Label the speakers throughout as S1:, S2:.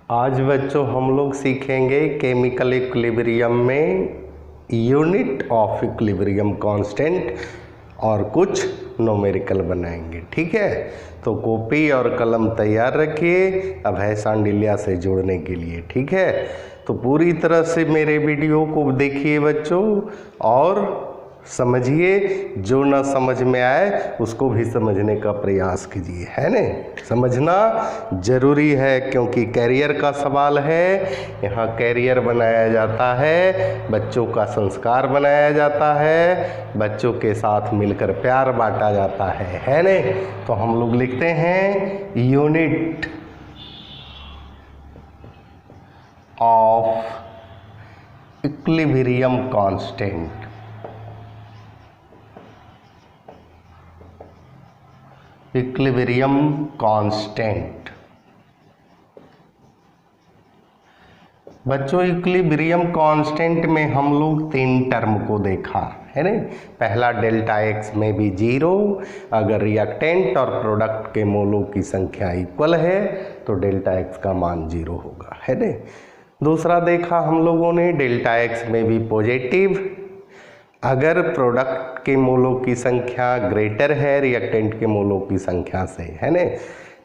S1: आज बच्चों हम लोग सीखेंगे केमिकल इक्विलिब्रियम में यूनिट ऑफ इक्विलिब्रियम कांस्टेंट और कुछ न्यूमेरिकल बनाएंगे। ठीक है, तो कॉपी और कलम तैयार रखिए अभय सांडिल्या से जुड़ने के लिए। ठीक है, तो पूरी तरह से मेरे वीडियो को देखिए बच्चों और समझिए, जो ना समझ में आए उसको भी समझने का प्रयास कीजिए, है ना। समझना जरूरी है क्योंकि कैरियर का सवाल है। यहाँ कैरियर बनाया जाता है, बच्चों का संस्कार बनाया जाता है, बच्चों के साथ मिलकर प्यार बांटा जाता है ना। तो हम लोग लिखते हैं unit of equilibrium constant. Equilibrium constant बच्चों, इक्विलिब्रियम कांस्टेंट में हम लोग 3 टर्म को देखा है ना। पहला डेल्टा एक्स में भी 0, अगर रिएक्टेंट और प्रोडक्ट के मोलों की संख्या इक्वल है तो डेल्टा एक्स का मान 0 होगा, है ना। दूसरा देखा हम लोगों ने डेल्टा एक्स में भी पॉजिटिव, अगर प्रोडक्ट के मोलों की संख्या ग्रेटर है रिएक्टेंट के मोलों की संख्या से, है ना।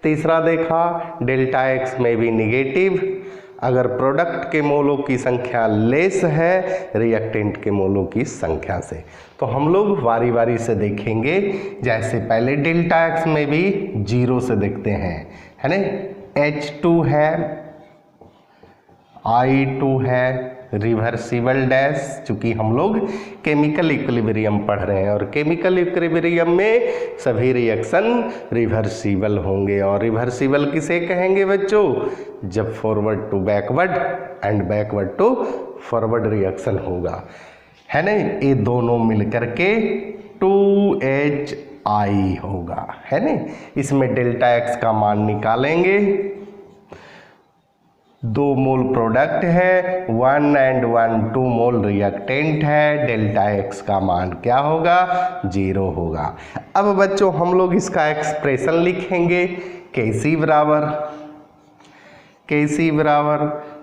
S1: तीसरा देखा डेल्टा एक्स में भी निगेटिव, अगर प्रोडक्ट के मोलों की संख्या लेस है रिएक्टेंट के मोलों की संख्या से। तो हम लोग बारी बारी से देखेंगे, जैसे पहले डेल्टा एक्स में भी 0 से देखते हैं, है ना। H2 है, I2 है, रिवर्सिबल डैश, चूँकि हम लोग केमिकल इक्विलिब्रियम पढ़ रहे हैं और केमिकल इक्विलिब्रियम में सभी रिएक्शन रिवर्सिबल होंगे। और रिवर्सिबल किसे कहेंगे बच्चों? जब forward to backward and backward to forward reaction होगा, है ना। ये दोनों मिलकर के 2HI होगा, है ना। इसमें डेल्टा एक्स का मान निकालेंगे, 2 मोल प्रोडक्ट है, 1 and 1 2 मोल रिएक्टेंट है, डेल्टा एक्स का मान क्या होगा? 0 होगा। अब बच्चों हम लोग इसका एक्सप्रेशन लिखेंगे, Kc बराबर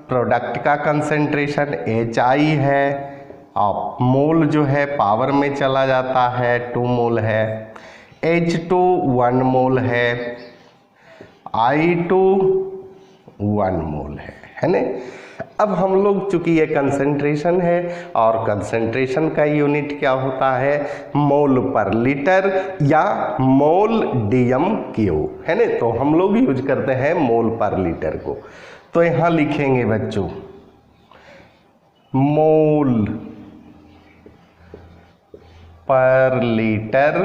S1: प्रोडक्ट का कंसेंट्रेशन HI है, और मोल जो है पावर में चला जाता है 2 मोल है, H2 1 मोल है, I2 1 मोल है ना। अब हम लोग चूंकि ये कंसंट्रेशन है और कंसंट्रेशन का यूनिट क्या होता है? मोल पर लीटर या मोल DMQ, है ना। तो हम लोग यूज करते हैं मोल पर लीटर को। तो यहाँ लिखेंगे बच्चों मोल पर लीटर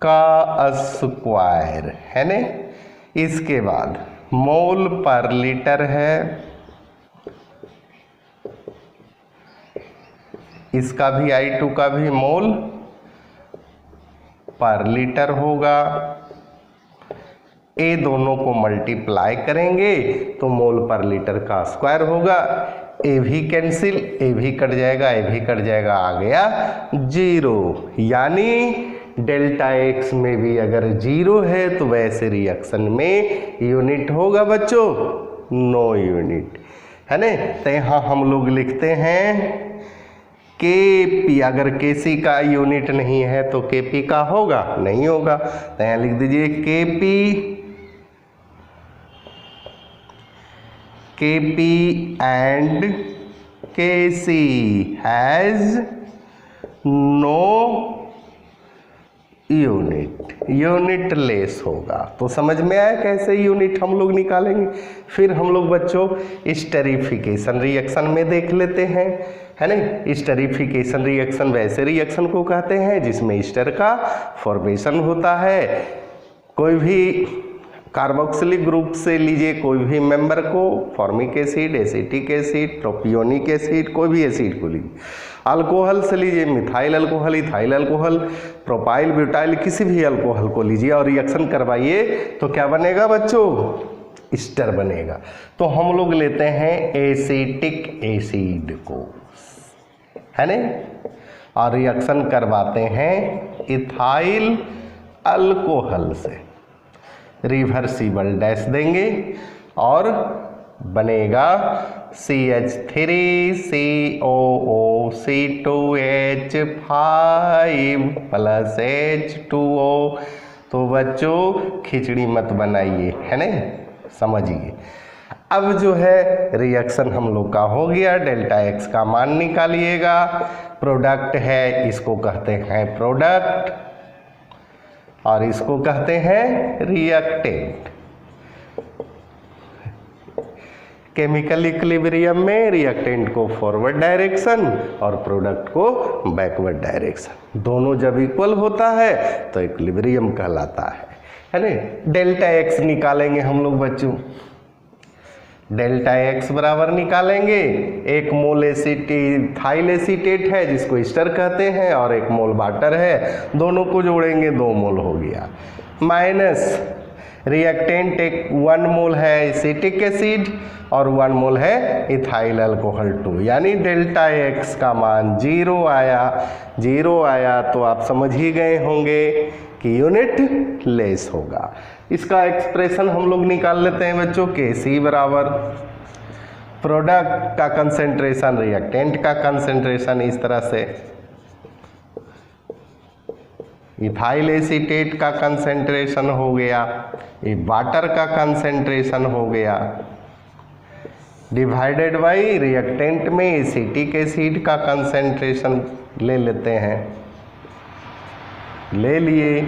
S1: का स्क्वायर, है ना। इसके बाद मोल पर लीटर है, इसका भी I2 का भी मोल पर लीटर होगा। ये दोनों को मल्टीप्लाई करेंगे तो मोल पर लीटर का स्क्वायर होगा। ए भी कैंसिल, ए भी कट जाएगा, ए भी कट जाएगा, आ गया 0। यानी डेल्टा एक्स में भी अगर 0 है तो वैसे रिएक्शन में यूनिट होगा बच्चों, नो यूनिट, है ना। तो यहाँ हम लोग लिखते हैं Kp, अगर Kc का यूनिट नहीं है तो Kp का होगा? नहीं होगा। तो यहाँ लिख दीजिए Kp and Kc has no unitless होगा। तो समझ में आया कैसे यूनिट हम लोग निकालेंगे। फिर हम लोग बच्चों स्टेरिफिकेशन रिएक्शन में देख लेते हैं, है ना। स्टेरिफिकेशन रिएक्शन वैसे रिएक्शन को कहते हैं जिसमें ईस्टर का फॉर्मेशन होता है। कोई भी कार्बोक्सिलिक ग्रुप से लीजिए कोई भी मेंबर को, formic acid, acetic acid, propionic acid, कोई भी एसिड को लीजिए। अल्कोहल से लीजिए methyl alcohol, ethyl alcohol, propyl butyl, किसी भी अल्कोहल को लीजिए और रिएक्शन करवाइए तो क्या बनेगा बच्चों? ईस्टर बनेगा। तो हम लोग लेते हैं एसिटिक एसिड को, है ना, और रिएक्शन करवाते हैं इथाइल अल्कोहल से, रिवर्सिबल डैश देंगे और बनेगा CH3COO2H5 प्लस H2O। तो बच्चों खिचड़ी मत बनाइए, है ना, समझिए। अब जो है रिएक्शन हम लोग का हो गया, डेल्टा एक्स का मान निकालिएगा। प्रोडक्ट है, इसको कहते हैं प्रोडक्ट और इसको कहते हैं रिएक्टेंट। केमिकल इक्विलिब्रियम में रिएक्टेंट को फॉरवर्ड डायरेक्शन और प्रोडक्ट को बैकवर्ड डायरेक्शन, दोनों जब इक्वल होता है तो इक्विलिब्रियम कहलाता है ना। डेल्टा एक्स निकालेंगे हम लोग बच्चों। डेल्टा एक्स बराबर निकालेंगे, 1 मोल इथाइल एसीटेट है जिसको ईस्टर कहते हैं और 1 मोल वाटर है, दोनों को जोड़ेंगे 2 मोल हो गया, माइनस रिएक्टेंट 1 मोल है एसिटिक एसिड और 1 मोल है इथाइल अल्कोहल 2, यानी डेल्टा एक्स का मान 0 आया। 0 आया तो आप समझ ही गए होंगे कि यूनिट लेस होगा। इसका एक्सप्रेशन हम लोग निकाल लेते हैं बच्चों। Kc बराबर प्रोडक्ट का कंसेंट्रेशन रिएक्टेंट का कंसेंट्रेशन, इस तरह से इथाइल एसीटेट का कंसेंट्रेशन हो गया, ये वाटर का कंसेंट्रेशन हो गया, डिवाइडेड बाई रिएक्टेंट में एसिटिक एसिड का कंसेंट्रेशन ले लेते हैं, ले लिए।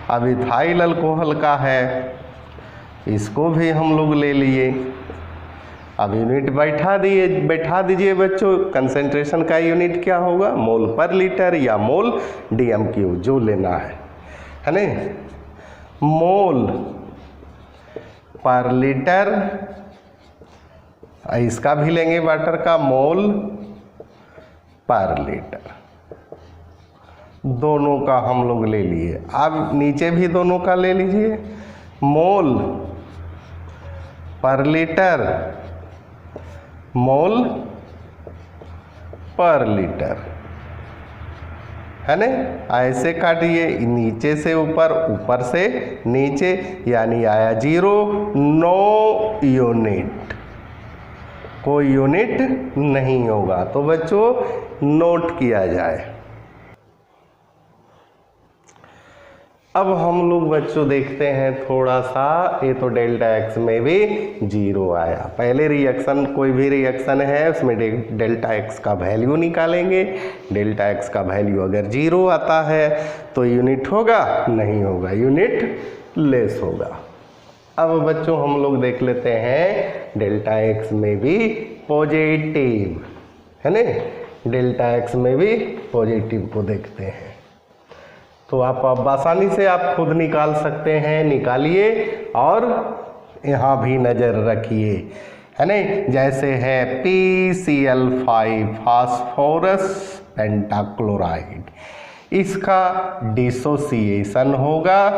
S1: अब इथाइल अल्कोहल का है, इसको भी हम लोग ले लिए। अब यूनिट बैठा दीजिए बच्चों। कंसेंट्रेशन का यूनिट क्या होगा, मोल पर लीटर या मोल DMQ, जो लेना है ना। मोल पर लीटर, इसका भी लेंगे वाटर का, मोल पर लीटर, दोनों का हम लोग ले लिए। अब नीचे भी दोनों का ले लीजिए, मोल पर लीटर, मोल पर लीटर, है ना। ऐसे काटिए, नीचे से ऊपर, ऊपर से नीचे, यानी आया 0, नो यूनिट, कोई यूनिट नहीं होगा। तो बच्चों नोट किया जाए। अब हम लोग बच्चों देखते हैं थोड़ा सा, ये तो डेल्टा एक्स में भी 0 आया। पहले रिएक्शन, कोई भी रिएक्शन है उसमें डेल्टा एक्स का वैल्यू निकालेंगे। डेल्टा एक्स का वैल्यू अगर 0 आता है तो यूनिट होगा, नहीं होगा यूनिट लेस होगा। अब बच्चों हम लोग देख लेते हैं डेल्टा एक्स में भी पॉजिटिव, है ना। डेल्टा एक्स में भी पॉजिटिव को देखते हैं, तो आप अब आसानी से आप खुद निकाल सकते हैं, निकालिए और यहाँ भी नज़र रखिए, है ना। जैसे है PCl5 फास्फोरस पेंटाक्लोराइड, इसका डिसोसिएशन होगा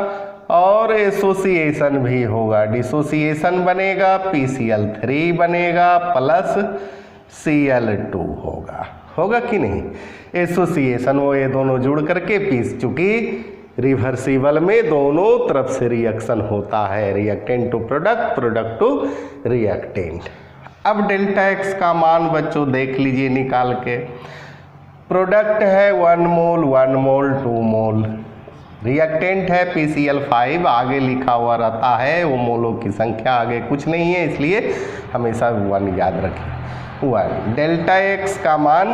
S1: और एसोसिएशन भी होगा। डिसोसिएशन बनेगा PCl3 बनेगा प्लस Cl2 होगा कि नहीं। एसोसिएशन वो ये दोनों जुड़ करके पीस, चूंकि रिवर्सिबल में दोनों तरफ से रिएक्शन होता है, reactant to product, product to reactant. अब डेल्टा एक्स का मान बच्चों देख लीजिए निकाल के। प्रोडक्ट है 1 मोल, 1 मोल, 2 मोल, रिएक्टेंट है PCl5, आगे लिखा हुआ रहता है, वो मोलों की संख्या आगे कुछ नहीं है, इसलिए हमेशा 1 याद रखें। 1 डेल्टा एक्स का मान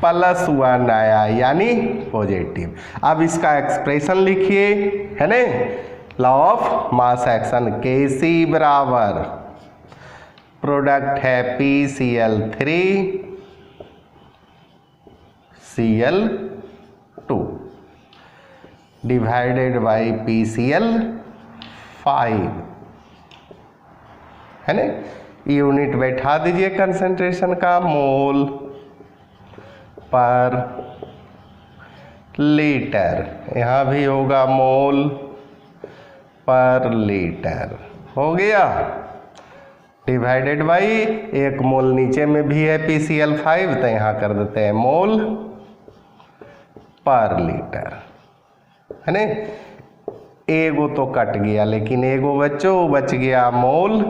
S1: +1 आया, यानी पॉजिटिव। अब इसका एक्सप्रेशन लिखिए, है ना। Law of mass action, Kc बराबर प्रोडक्ट है PCl3 Cl2 divided by PCl5, है ना। यूनिट बैठा दीजिए कंसंट्रेशन का, मोल पर लीटर, यहाँ भी होगा मोल पर लीटर, हो गया। डिवाइडेड बाई 1 मोल नीचे में भी है PCl5, तो यहाँ कर देते हैं मोल पर लीटर, है ना। एगो तो कट गया, लेकिन एगो बच्चों बच गया मोल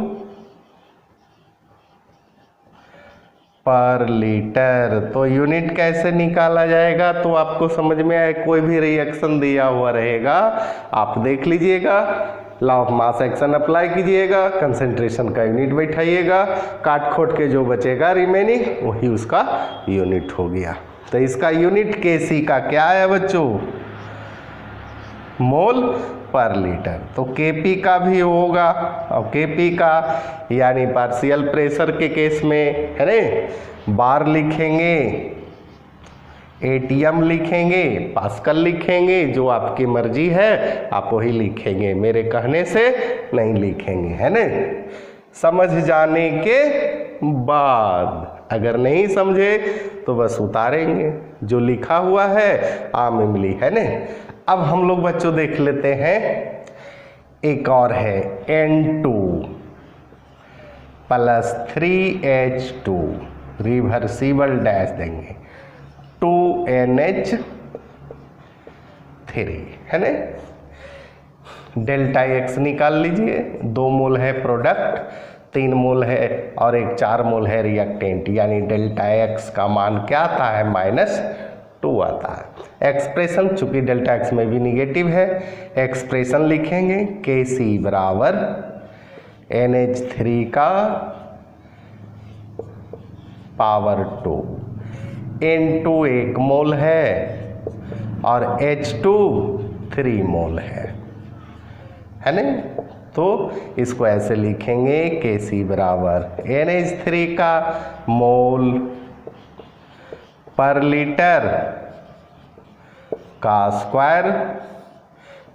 S1: पर लीटर। तो यूनिट कैसे निकाला जाएगा, तो आपको समझ में आए, कोई भी रिएक्शन दिया हुआ रहेगा आप देख लीजिएगा, law of mass action apply कीजिएगा, कंसेंट्रेशन का यूनिट बैठाइएगा, काट खोट के जो बचेगा रिमेनिंग वही उसका यूनिट हो गया। तो इसका यूनिट Kc का क्या है बच्चों, मोल पर लीटर। तो Kp का भी होगा, और Kp का यानी पार्शियल प्रेशर के केस में है ना, बार लिखेंगे, एटीएम लिखेंगे, पास्कल लिखेंगे, जो आपकी मर्जी है आप वही लिखेंगे, मेरे कहने से नहीं लिखेंगे, है ना। समझ जाने के बाद, अगर नहीं समझे तो बस उतारेंगे, जो लिखा हुआ है आम इमली, है ना। अब हम लोग बच्चों देख लेते हैं, एक और है N2 plus 3H2 reversible dash देंगे 2NH3, है ना। डेल्टा X निकाल लीजिए, 2 मोल है प्रोडक्ट, 3 मोल है और एक 4 मोल है रिएक्टेंट, यानी डेल्टा X का मान क्या आता है, -2 आता है। एक्सप्रेशन चूंकि डेल्टा X में भी निगेटिव है, एक्सप्रेशन लिखेंगे Kc बराबर NH3 का पावर 2, N2 1 मोल है और H2 3 मोल है ना। तो इसको ऐसे लिखेंगे Kc बराबर NH3 का मोल पर लीटर का स्क्वायर,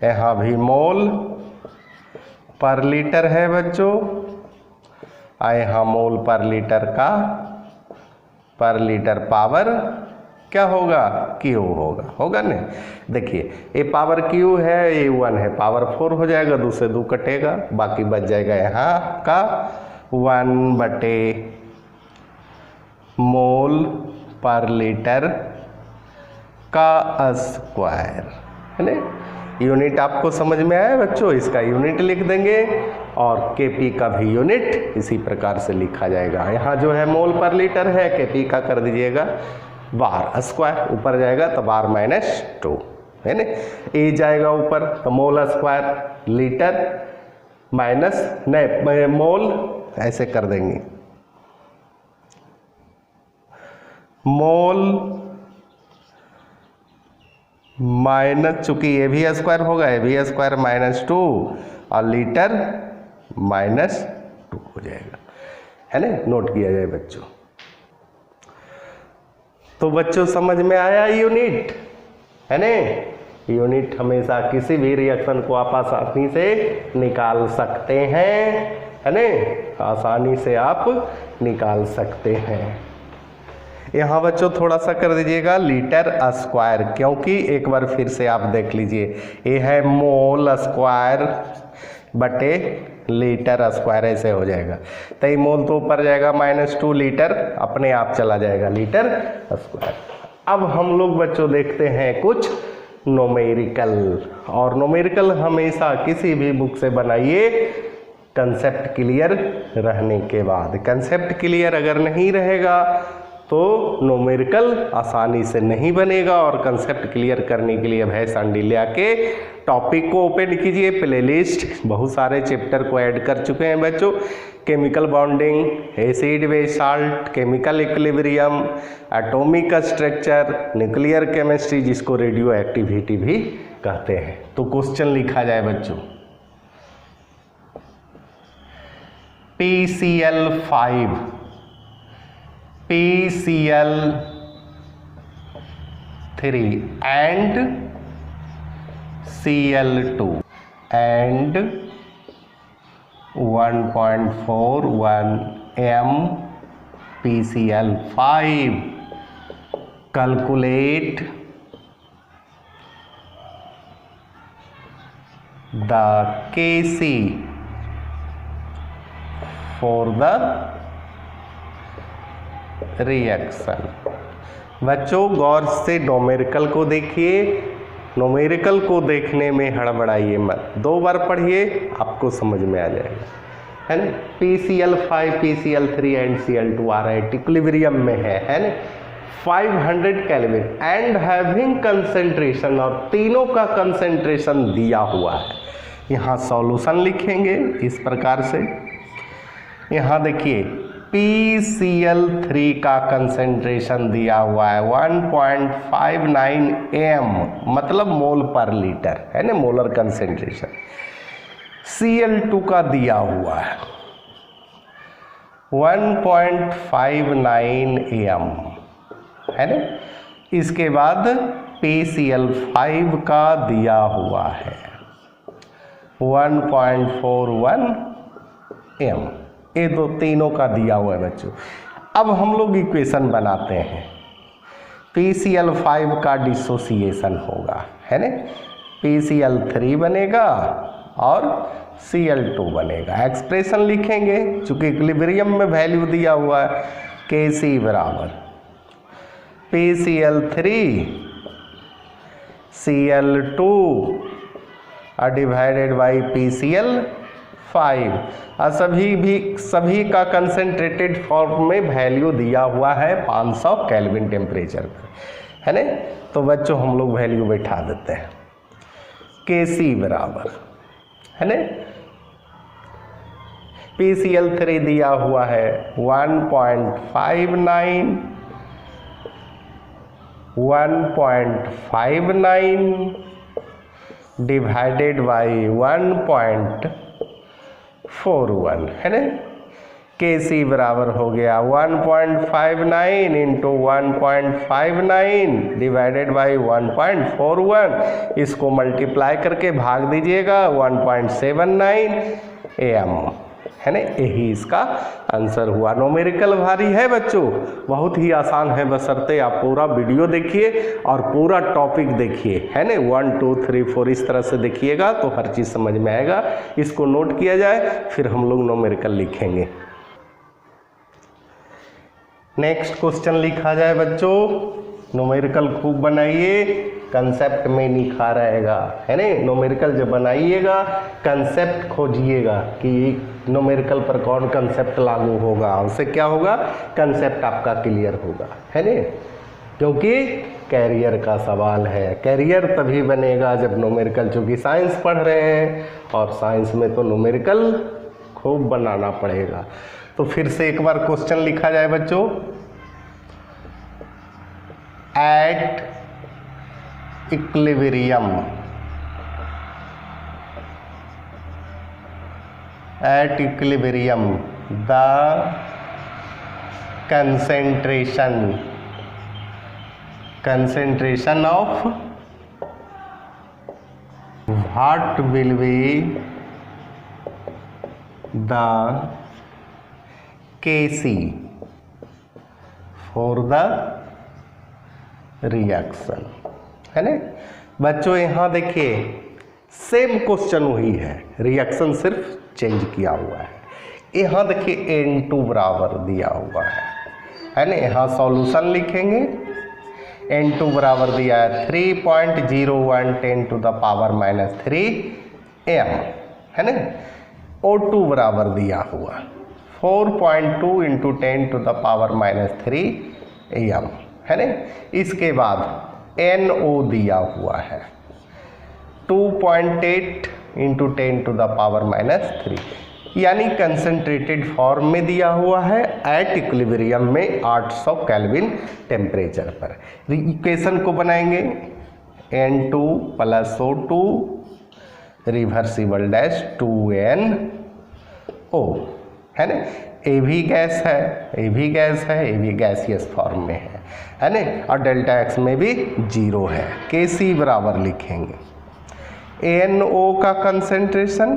S1: यहाँ भी मोल पर लीटर है बच्चों, और यहाँ मोल पर लीटर का पर लीटर पावर क्या होगा, Q होगा ना। देखिए ये पावर Q है, ये 1 है, पावर 4 हो जाएगा, 2 से 2 कटेगा, बाकी बच जाएगा यहाँ का 1 बटे मोल पर लीटर का स्क्वायर, है ना। यूनिट आपको समझ में आया बच्चों, इसका यूनिट लिख देंगे और Kp का भी यूनिट इसी प्रकार से लिखा जाएगा। यहाँ जो है मोल पर लीटर है, Kp का कर दीजिएगा बार स्क्वायर, ऊपर जाएगा तो बार -2, है ना। ए जाएगा ऊपर तो मोल स्क्वायर लीटर माइनस नहीं मोल, ऐसे कर देंगे मोल माइनस, चूंकि ये भी स्क्वायर होगा, ये भी स्क्वायर -2 और लीटर -2 हो जाएगा, है ना। नोट किया जाए बच्चों। तो बच्चों समझ में आया यूनिट, है ना। यूनिट हमेशा किसी भी रिएक्शन को आप आसानी से निकाल सकते हैं, है ना, आसानी से आप निकाल सकते हैं। यहाँ बच्चों थोड़ा सा कर दीजिएगा लीटर स्क्वायर, क्योंकि एक बार फिर से आप देख लीजिए, ये है मोल स्क्वायर बटे लीटर स्क्वायर, ऐसे हो जाएगा। तो ये मोल तो ऊपर जाएगा -2, लीटर अपने आप चला जाएगा लीटर स्क्वायर। अब हम लोग बच्चों देखते हैं कुछ नोमेरिकल, और नोमेरिकल हमेशा किसी भी बुक से बनाइए कंसेप्ट क्लियर रहने के बाद। कंसेप्ट क्लियर अगर नहीं रहेगा तो नोमेरिकल आसानी से नहीं बनेगा, और कंसेप्ट क्लियर करने के लिए भैंस अंडी ले आके टॉपिक को ओपन कीजिए, प्लेलिस्ट बहुत सारे चैप्टर को ऐड कर चुके हैं बच्चों, chemical bonding, acid base salt, chemical equilibrium, atomic structure, nuclear chemistry, जिसको रेडियो एक्टिविटी भी कहते हैं। तो क्वेश्चन लिखा जाए बच्चों, PCl5 PCl3 and Cl2 and 1.41 m PCl5, calculate the Kc for the reaction. बच्चों गौर से नोमेरिकल को देखिए, न्यूमेरिकल को देखने में हड़बड़ाइए मत, 2 बार पढ़िए आपको समझ में आ जाएगा, है ना। PCl5 PCl3 एंड Cl2 आ रहा है, इक्विलिब्रियम में है ना, 500 केल्विन एंड हैविंग कंसेंट्रेशन, और तीनों का कंसेंट्रेशन दिया हुआ है। यहाँ सॉल्यूशन लिखेंगे इस प्रकार से। यहाँ देखिए PCl3 का कंसेंट्रेशन दिया हुआ है 1.59 m, मतलब मोल पर लीटर, है ना, मोलर कंसेंट्रेशन। Cl2 का दिया हुआ है 1.59 m, है ना। इसके बाद PCl5 का दिया हुआ है 1.41 m, ये दो तीनों का दिया हुआ है बच्चों। अब हम लोग इक्वेशन बनाते हैं। PCl5 का डिसोसिएशन होगा, है ना, PCl3 बनेगा और Cl2 बनेगा। एक्सप्रेशन लिखेंगे, चूंकि इक्विलिब्रियम में वैल्यू दिया हुआ है, Kc बराबर PCl3 Cl2 divided by PCl5, और सभी का कंसेंट्रेटेड फॉर्म में वैल्यू दिया हुआ है 500 केल्विन टेम्परेचर पर, है ना। तो बच्चों हम लोग वैल्यू बैठा देते हैं। Kc बराबर, है ना, PCl3 दिया हुआ है 1.59 डिवाइडेड बाई 1.41, है ना। Kc बराबर हो गया 1.59 इंटू 1.59 डिवाइडेड बाई 1.41, इसको मल्टीप्लाई करके भाग दीजिएगा 1.79 am, है ना। यही इसका आंसर हुआ। न्यूमेरिकल भारी है बच्चों, बहुत ही आसान है, बशर्ते आप पूरा वीडियो देखिए और पूरा टॉपिक देखिए, है ना। 1 2 3 4 इस तरह से देखिएगा तो हर चीज़ समझ में आएगा। इसको नोट किया जाए, फिर हम लोग न्यूमेरिकल लिखेंगे। नेक्स्ट क्वेश्चन लिखा जाए बच्चों। न्यूमेरिकल खूब बनाइए, कंसेप्ट में निखार आएगा, है ना। न्यूमेरिकल जब बनाइएगा कंसेप्ट खोजिएगा कि न्यूमेरिकल पर कौन कंसेप्ट लागू होगा, उससे क्या होगा, कंसेप्ट आपका क्लियर होगा, है ना। क्योंकि कैरियर का सवाल है, कैरियर तभी बनेगा जब न्यूमेरिकल, चूँकि साइंस पढ़ रहे हैं और साइंस में तो न्यूमेरिकल खूब बनाना पड़ेगा। तो फिर से एक बार क्वेश्चन लिखा जाए बच्चों। At equilibrium, at equilibrium the concentration of what will be the Kc for the reaction, है ना बच्चों। यहाँ देखिए सेम क्वेश्चन वही है, रिएक्शन सिर्फ चेंज किया हुआ है। यहाँ देखिए N2 बराबर दिया हुआ है ना। यहाँ सॉल्यूशन लिखेंगे। N2 बराबर दिया है 3.01 10 to the power -3 m, है ना। O2 बराबर दिया हुआ 4.2 into 10 to the power -3 m, है ना। इसके बाद NO दिया हुआ है 2.8 इंटू 10 to the power -3, यानी कंसनट्रेटेड फॉर्म में दिया हुआ है एट इक्विलिब्रियम में 800 केल्विन टेम्परेचर पर। इक्वेशन को बनाएंगे N2 + O2 reversible dash 2NO, है ना। ये भी गैस है, ये भी गैस है, ये भी गैसियस फॉर्म में है ना। और डेल्टा एक्स में भी 0 है। Kc बराबर लिखेंगे NO का कंसेंट्रेशन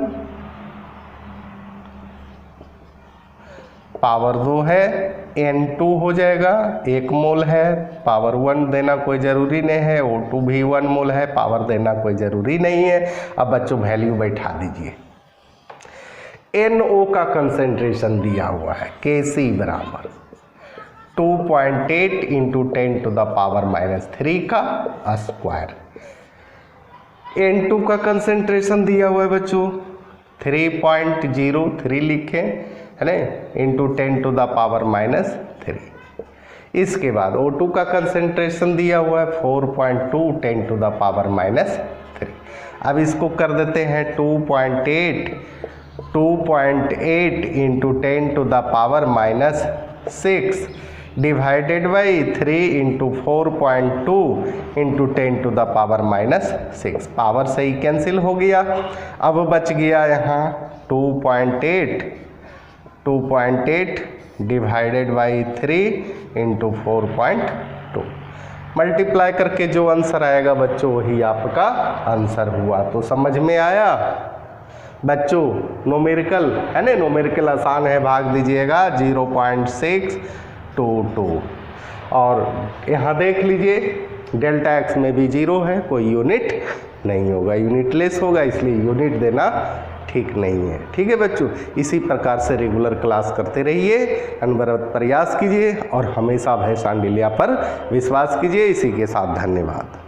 S1: पावर 2 है, N2 हो जाएगा 1 मोल है, पावर 1 देना कोई ज़रूरी नहीं है। O2 भी 1 मोल है, पावर देना कोई ज़रूरी नहीं है। अब बच्चों वैल्यू बैठा दीजिए। NO का कंसेंट्रेशन दिया हुआ है Kc बराबर 2.8 इंटू 10 to the power -3 का स्क्वायर, N2 का कंसेंट्रेशन दिया हुआ है बच्चों 3.03 लिखें, है ना, इंटू 10⁻⁻3। इसके बाद O2 का कंसेंट्रेशन दिया हुआ है 4.2 10⁻⁻3। अब इसको कर देते हैं 2.8 into 10⁻⁻6 divided by 3 into 4.2 into 10⁻⁻6। Power सही कैंसिल हो गया। अब बच गया यहाँ 2.8 डिवाइडेड बाई 3 इंटू 4.2। मल्टीप्लाई करके जो आंसर आएगा बच्चों वही आपका आंसर हुआ। तो समझ में आया बच्चों? न्यूमेरिकल है ना, न्यूमेरिकल आसान है, भाग दीजिएगा 0.622। और यहाँ देख लीजिए डेल्टा एक्स में भी 0 है, कोई यूनिट नहीं होगा, यूनिटलेस होगा, इसलिए यूनिट देना ठीक नहीं है। ठीक है बच्चों, इसी प्रकार से रेगुलर क्लास करते रहिए, अनवरत प्रयास कीजिए और हमेशा भय शांडिल्या पर विश्वास कीजिए। इसी के साथ धन्यवाद।